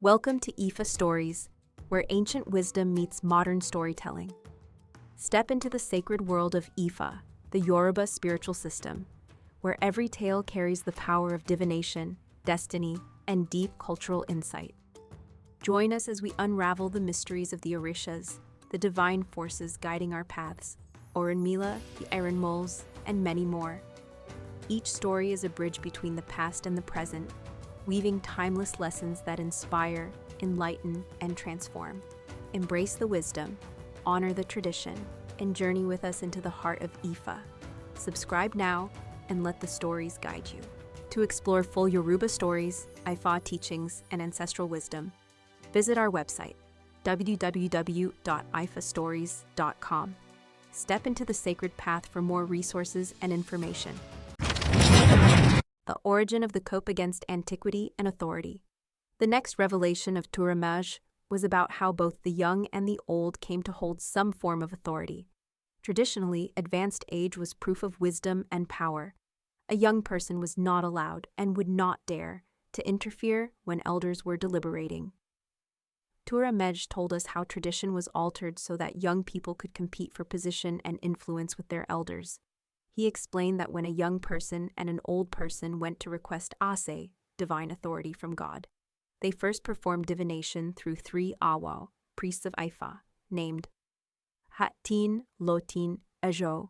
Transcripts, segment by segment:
Welcome to IFAStories, where ancient wisdom meets modern storytelling. Step into the sacred world of Ifa, the Yoruba spiritual system, where every tale carries the power of divination, destiny, and deep cultural insight. Join us as we unravel the mysteries of the Orishas, the divine forces guiding our paths, Orunmila, the Iron Moles, and many more. Each story is a bridge between the past and the present, weaving timeless lessons that inspire, enlighten, and transform. Embrace the wisdom, honor the tradition, and journey with us into the heart of Ifa. Subscribe now and let the stories guide you. To explore full Yoruba stories, Ifa teachings, and ancestral wisdom, visit our website, www.ifastories.com. Step into the sacred path for more resources and information. The origin of the Coup against Antiquity and authority. The next revelation of ΟΤΟΥΡÁ MÉJΗ was about how both the young and the old came to hold some form of authority. Traditionally, advanced age was proof of wisdom and power. A young person was not allowed and would not dare to interfere when elders were deliberating. ΟΤΟΥΡÁ MÉJΗ told us how tradition was altered so that young people could compete for position and influence with their elders. He explained that when a young person and an old person went to request Ase, divine authority from God, they first performed divination through 3 Awo, priests of Ifa, named Hatin, Lotin, Ejo,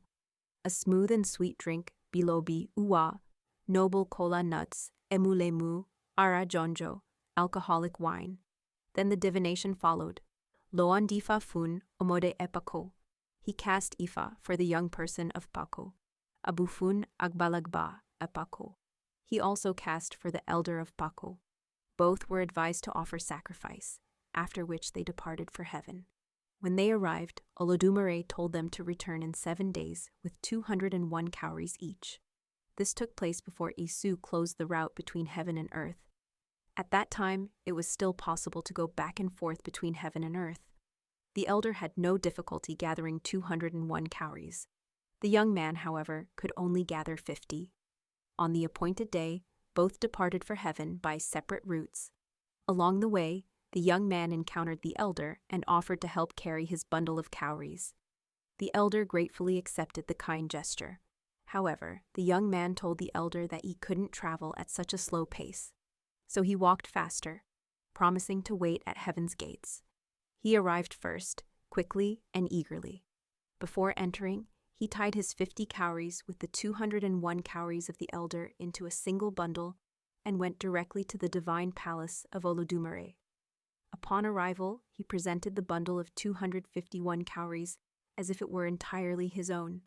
a smooth and sweet drink, Bilobi, Uwa, noble kola nuts, Emulemu, Ara Jonjo, alcoholic wine. Then the divination followed. Loan difa fun, omode epako. He cast Ifa for the young person of Pako. Abufun agbalagba epako. He also cast for the elder of Pako. Both were advised to offer sacrifice, after which they departed for heaven. When they arrived, Olodumare told them to return in 7 days with 201 cowries each. This took place before Isu closed the route between heaven and earth. At that time, it was still possible to go back and forth between heaven and earth. The elder had no difficulty gathering 201 cowries. The young man, however, could only gather 50. On the appointed day, both departed for heaven by separate routes. Along the way, the young man encountered the elder and offered to help carry his bundle of cowries. The elder gratefully accepted the kind gesture. However, the young man told the elder that he couldn't travel at such a slow pace. So he walked faster, promising to wait at heaven's gates. He arrived first, quickly and eagerly. Before entering, he tied his 50 cowries with the 201 cowries of the elder into a single bundle and went directly to the divine palace of Olodumare. Upon arrival, he presented the bundle of 251 cowries as if it were entirely his own,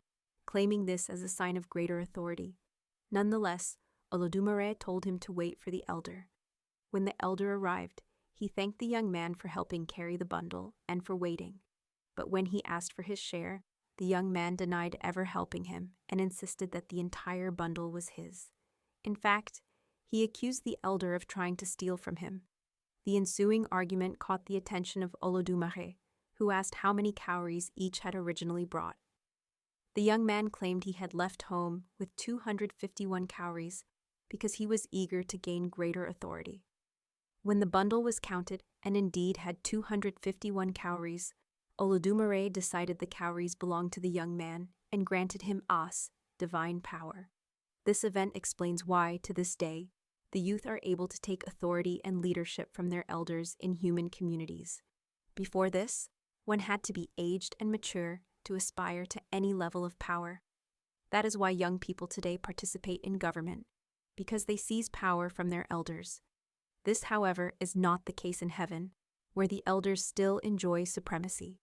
claiming this as a sign of greater authority. Nonetheless, Olodumare told him to wait for the elder. When the elder arrived, he thanked the young man for helping carry the bundle and for waiting. But when he asked for his share, the young man denied ever helping him and insisted that the entire bundle was his. In fact, he accused the elder of trying to steal from him. The ensuing argument caught the attention of Olodumare, who asked how many cowries each had originally brought. The young man claimed he had left home with 251 cowries because he was eager to gain greater authority. When the bundle was counted and indeed had 251 cowries, Olodumare decided the cowries belonged to the young man and granted him As, divine power. This event explains why, to this day, the youth are able to take authority and leadership from their elders in human communities. Before this, one had to be aged and mature to aspire to any level of power. That is why young people today participate in government, because they seize power from their elders. This, however, is not the case in heaven, where the elders still enjoy supremacy.